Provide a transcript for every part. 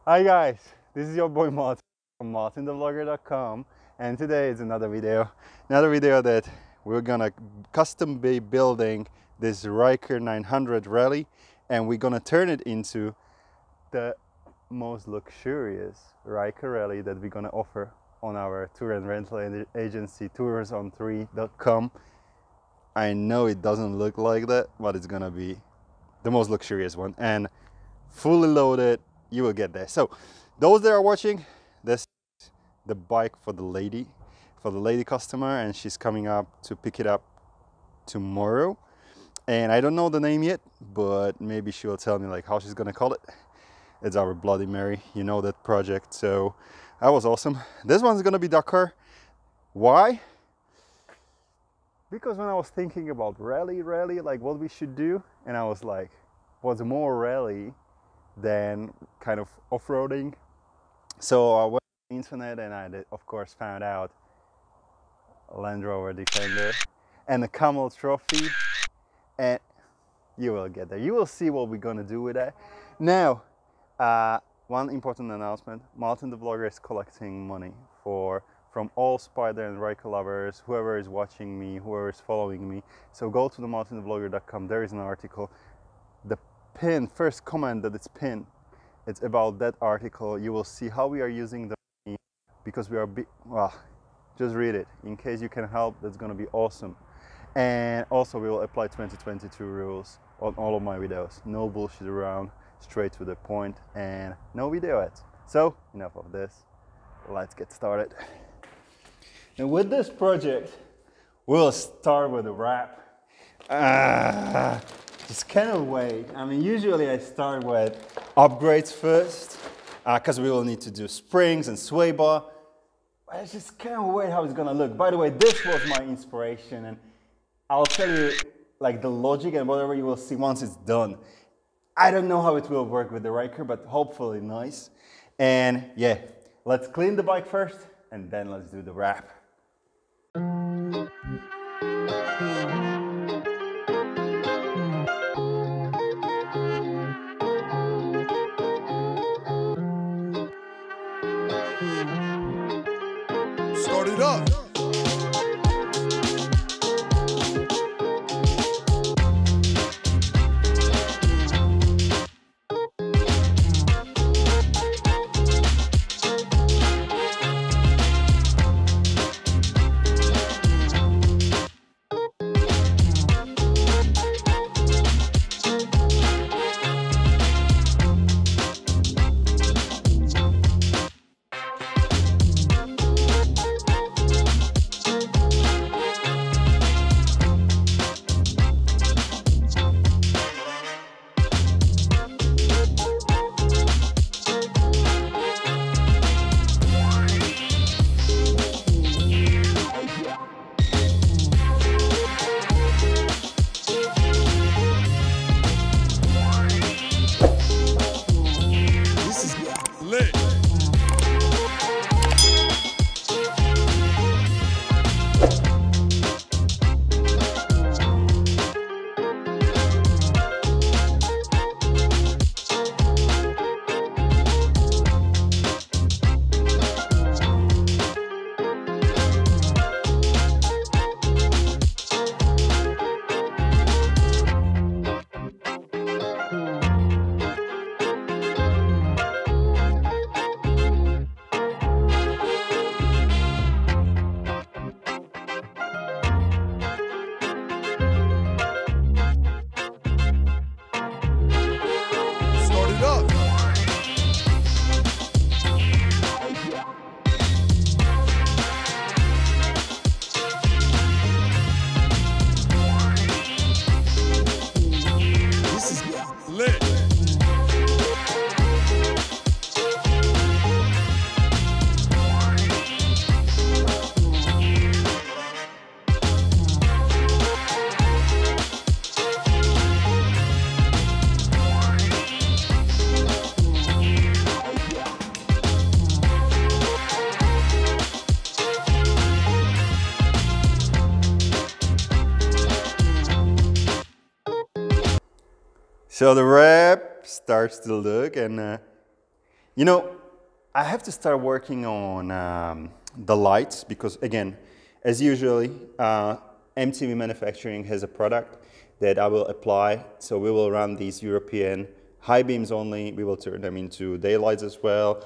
Hi guys, this is your boy Martin from MartinTheVlogger.com, and today is another video that we're gonna custom be building this Ryker 900 Rally, and we're gonna turn it into the most luxurious Ryker Rally that we're gonna offer on our tour and rental agency toursont3.com. I know it doesn't look like that, but it's gonna be the most luxurious one and fully loaded. You will get there. So those that are watching, this is the bike for the lady customer, and she's coming up to pick it up tomorrow, and I don't know the name yet, but maybe she will tell me like how she's gonna call it. It's our Bloody Mary, you know, that project. So that was awesome. This one's gonna be Dakar. Why? Because when I was thinking about rally, like what we should do, and I was like, what's more rally than kind of off-roading? So I went on the internet and I of course found out Land Rover Defender and the Camel Trophy, and you will get there. You will see what we're gonna do with that. Now, one important announcement: Martin the Vlogger is collecting money from all Spider and Ryker lovers, whoever is watching me, whoever is following me. So go to the MartinTheVlogger.com. There is an article. The first comment that it's pinned, it's about that article. You will see how we are using the money, because we are well, just read it in case you can help. That's going to be awesome. And also we will apply 2022 rules on all of my videos. No bullshit around, straight to the point, and no video ads. So enough of this, let's get started. And with this project we'll start with a wrap. Just cannot wait. I mean, usually I start with upgrades first, because we will need to do springs and sway bar. I just can't wait how it's gonna look. By the way, this was my inspiration, and I'll tell you like the logic and whatever you will see once it's done. I don't know how it will work with the Ryker, but hopefully nice. And yeah, let's clean the bike first, and then let's do the wrap. Start it up. So the wrap starts to look, and You know, I have to start working on the lights because, again, as usually, MTV Manufacturing has a product that I will apply. So we will run these European high beams only. We will turn them into daylights as well.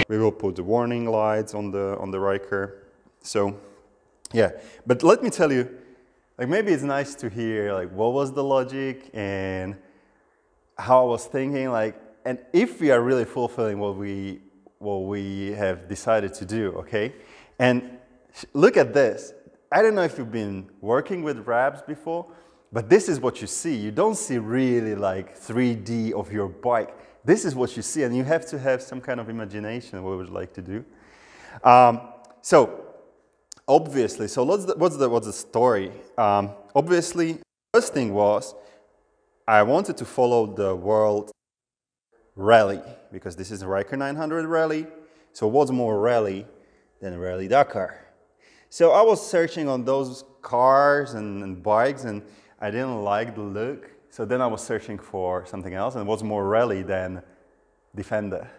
We will put the warning lights on the Ryker. So, yeah. But let me tell you, like maybe it's nice to hear like what was the logic and how I was thinking, like, and if we are really fulfilling what we have decided to do, okay? And look at this. I don't know if you've been working with wraps before, but this is what you see. You don't see really like 3D of your bike. This is what you see, and you have to have some kind of imagination of what we would like to do. So obviously, so what's the story? Obviously, first thing was I wanted to follow the world rally because this is a Ryker 900 rally. So what's more rally than Rally Dakar? So I was searching on those cars and bikes, and I didn't like the look. So then I was searching for something else, and what's more rally than Defender?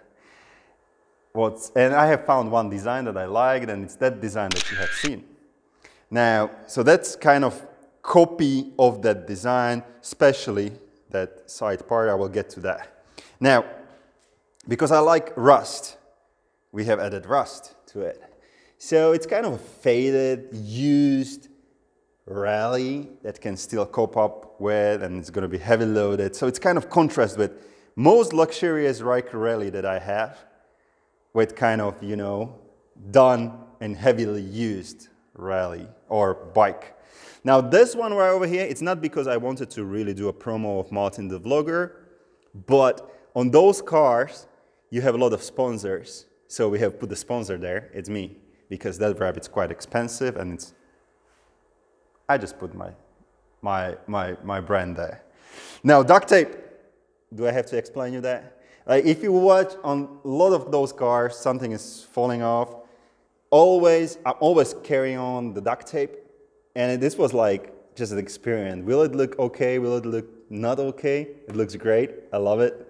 And I have found one design that I liked, and it's that design that you have seen. Now, so that's kind of copy of that design, especially that side part. I will get to that. Now, because I like rust, we have added rust to it. So it's kind of a faded, used rally that can still cope up with, and it's going to be heavy loaded. So it's kind of contrast with most luxurious Ryker rally that I have, with kind of, you know, done and heavily used rally or bike. Now this one right over here, it's not because I wanted to really do a promo of MartinTheVlogger, but on those cars, you have a lot of sponsors. So we have put the sponsor there, it's me, because that wrap is quite expensive, and it's, I just put my brand there. Now duct tape, do I have to explain you that? Like if you watch on a lot of those cars, something is falling off. I'm always carrying on the duct tape, and this was like just an experience. Will it look okay? Will it look not okay? It looks great. I love it,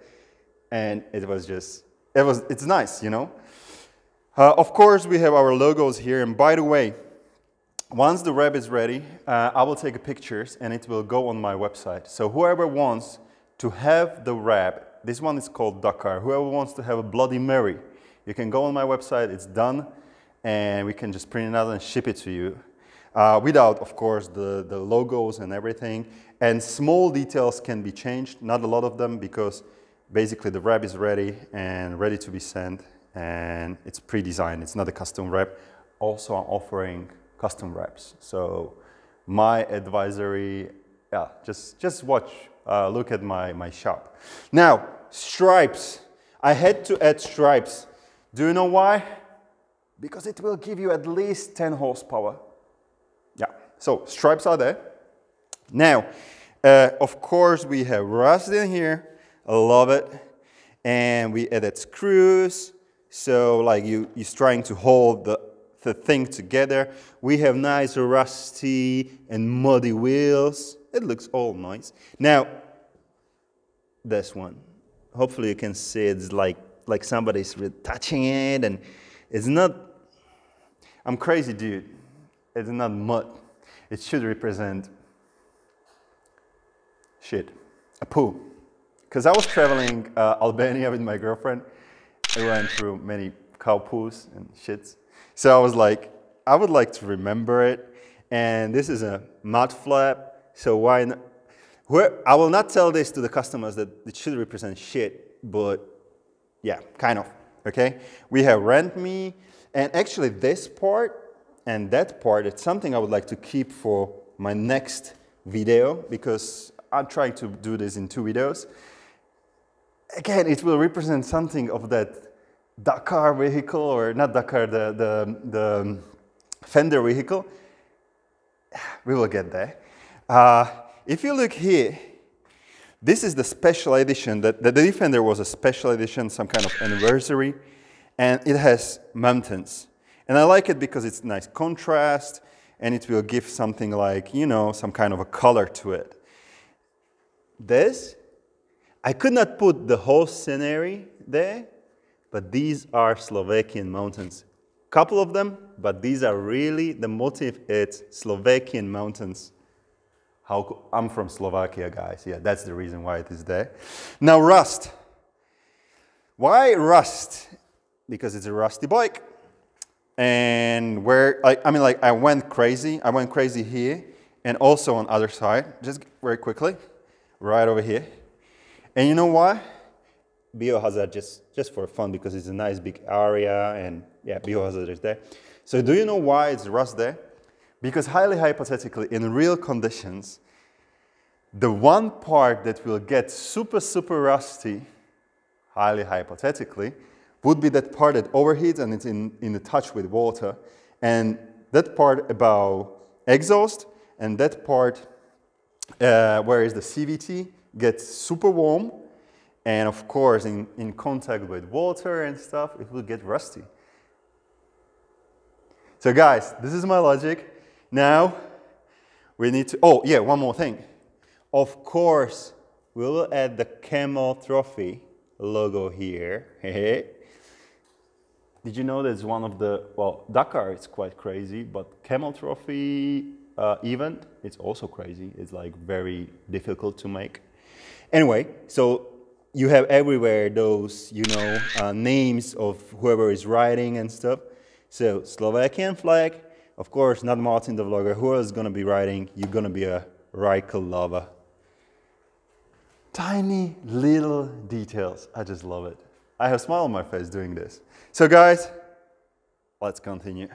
and it was just, it's nice, you know. Of course, we have our logos here, and by the way, once the wrap is ready, I will take pictures, and it will go on my website. So whoever wants to have the wrap, this one is called Dakar. Whoever wants to have a Bloody Mary, you can go on my website, it's done, and we can just print it out and ship it to you. Without, of course, the logos and everything. And small details can be changed, not a lot of them, because basically the wrap is ready and ready to be sent, and it's pre-designed, it's not a custom wrap. Also, I'm offering custom wraps. So my advisory, yeah, just watch. Look at my shop. Now, stripes. I had to add stripes. Do you know why? Because it will give you at least 10 horsepower. Yeah, so stripes are there. Now, of course, we have rust in here. I love it. And we added screws. So like you're trying to hold the thing together. We have nice rusty and muddy wheels. It looks all nice. Now, this one. Hopefully you can see it's like somebody's touching it, and it's not, I'm crazy dude. It's not mud. It should represent shit, a poo. Because I was traveling Albania with my girlfriend. We went through many cow poos and shits. So I was like, I would like to remember it. And this is a mud flap. So why not? I will not tell this to the customers that it should represent shit, but yeah, kind of, okay? We have rent me, and actually this part and that part, it's something I would like to keep for my next video, because I'm trying to do this in 2 videos. Again, it will represent something of that Dakar vehicle, or not Dakar, the Fender vehicle. We will get there. If you look here, this is the special edition. The Defender was a special edition, some kind of anniversary, and it has mountains. And I like it because it's nice contrast and it will give something like, you know, some kind of a color to it. This, I could not put the whole scenery there, but these are Slovakian mountains. Couple of them, but these are really, the motif, it's Slovakian mountains. I'm from Slovakia, guys. Yeah, that's the reason why it is there. Now, rust. Why rust? Because it's a rusty bike. And I went crazy. I went crazy here and also on other side, just very quickly, right over here. And you know why? Biohazard, just for fun, because it's a nice big area and yeah, biohazard is there. So do you know why it's rust there? Because highly hypothetically, in real conditions, the one part that will get super, super rusty, highly hypothetically, would be that part that overheats and it's in touch with water. And that part about exhaust and that part where is the CVT gets super warm. And of course, in contact with water and stuff, it will get rusty. So guys, this is my logic. Now, we need to, oh yeah, one more thing. Of course, we will add the Camel Trophy logo here. Did you know that's one of the, well, Dakar is quite crazy, but Camel Trophy event, it's also crazy. It's like very difficult to make. Anyway, so you have everywhere those, you know, names of whoever is riding and stuff. So Slovakian flag, of course, not Martin the Vlogger. Who is going to be riding? You're going to be a RYKER lover. Tiny little details. I just love it. I have a smile on my face doing this. So guys, let's continue.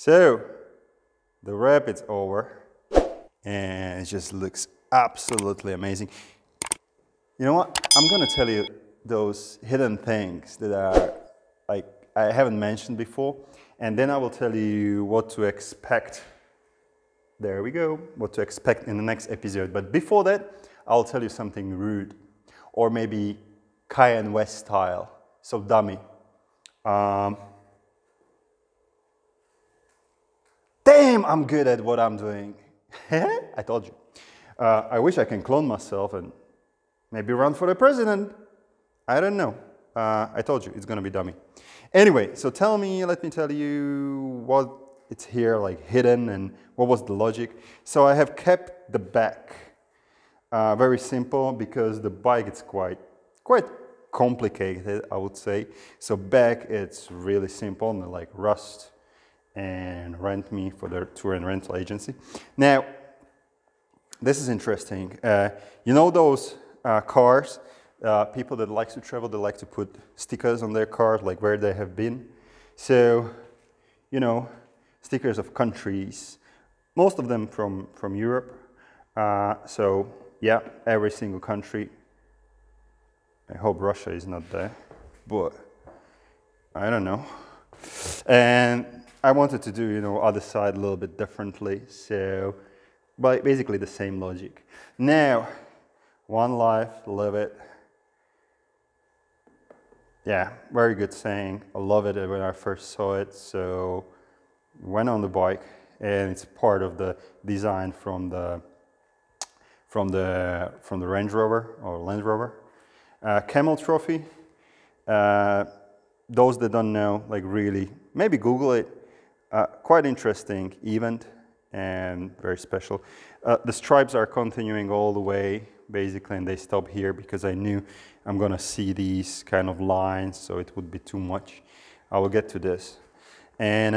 So, the wrap is over and it just looks absolutely amazing. You know what? I'm gonna tell you those hidden things that are like I haven't mentioned before, and then I will tell you what to expect. There we go, what to expect in the next episode. But before that, I'll tell you something rude, or maybe Cayenne West style, so dummy. Damn, I'm good at what I'm doing. I told you. I wish I can clone myself and maybe run for the president. I don't know. I told you, it's gonna be dummy. Anyway, so tell me, let me tell you what it's here, like hidden, and what was the logic. So I have kept the back very simple because the bike is quite complicated, I would say. So back, it's really simple, and like rust and rent me for their tour and rental agency. Now, this is interesting. You know those cars, people that like to travel, they like to put stickers on their cars, like where they have been. So, you know, stickers of countries, most of them from Europe. So, yeah, every single country. I hope Russia is not there, but I don't know. And I wanted to do, you know, other side a little bit differently, so, but basically the same logic. Now, one life, live it. yeah, very good saying. I love it when I first saw it. So went on the bike, and it's part of the design from the Range Rover or Land Rover. Camel Trophy. Those that don't know, like really, maybe Google it. Quite interesting event and very special. The stripes are continuing all the way, basically, and they stop here because I knew I'm gonna see these kind of lines, so it would be too much. I will get to this. And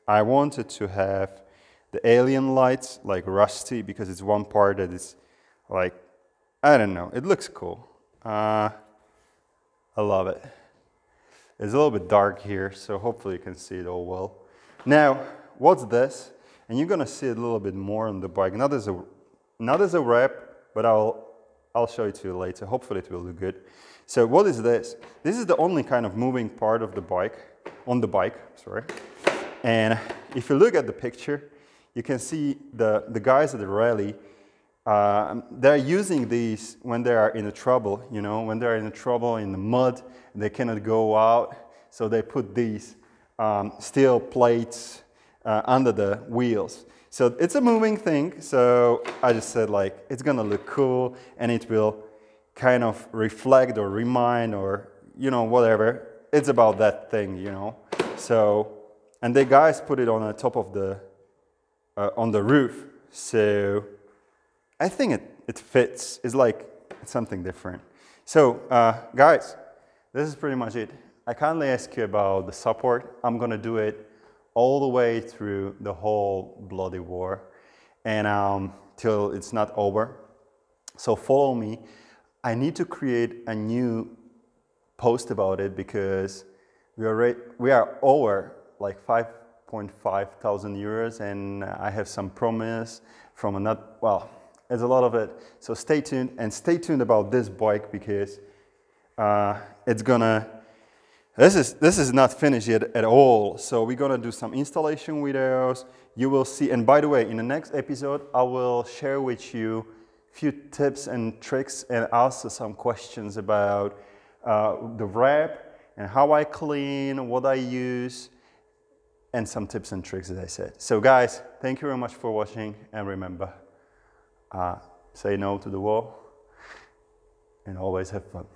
I wanted to have the alien lights, like rusty, because it's one part that is like, I don't know, it looks cool. I love it. It's a little bit dark here, so hopefully you can see it all well. Now, what's this? And you're gonna see it a little bit more on the bike. Not as a wrap, but I'll show it to you later. Hopefully it will look good. So what is this? This is the only kind of moving part of the bike, on the bike, sorry. And if you look at the picture, you can see the guys at the rally, they're using these when they are in a trouble, you know, when they're in a trouble in the mud, they cannot go out, so they put these steel plates under the wheels. So it's a moving thing, so I just said like, it's gonna look cool, and it will kind of reflect or remind or, you know, whatever. It's about that thing, you know. So, and the guys put it on the top of the, on the roof, so I think it fits. It's like, it's something different. So, guys, this is pretty much it. I kindly ask you about the support. I'm gonna do it all the way through the whole bloody war, and till it's not over. So follow me. I need to create a new post about it because we are over like 5.5 thousand euros, and I have some promise from another, well, there's a lot of it. So stay tuned, and stay tuned about this bike because it's gonna, this is not finished yet at all. So we're gonna do some installation videos. You will see, and by the way, in the next episode, I will share with you a few tips and tricks and also some questions about the wrap and how I clean, what I use, and some tips and tricks, as I said. So guys, thank you very much for watching, and remember, say no to the war and always have fun.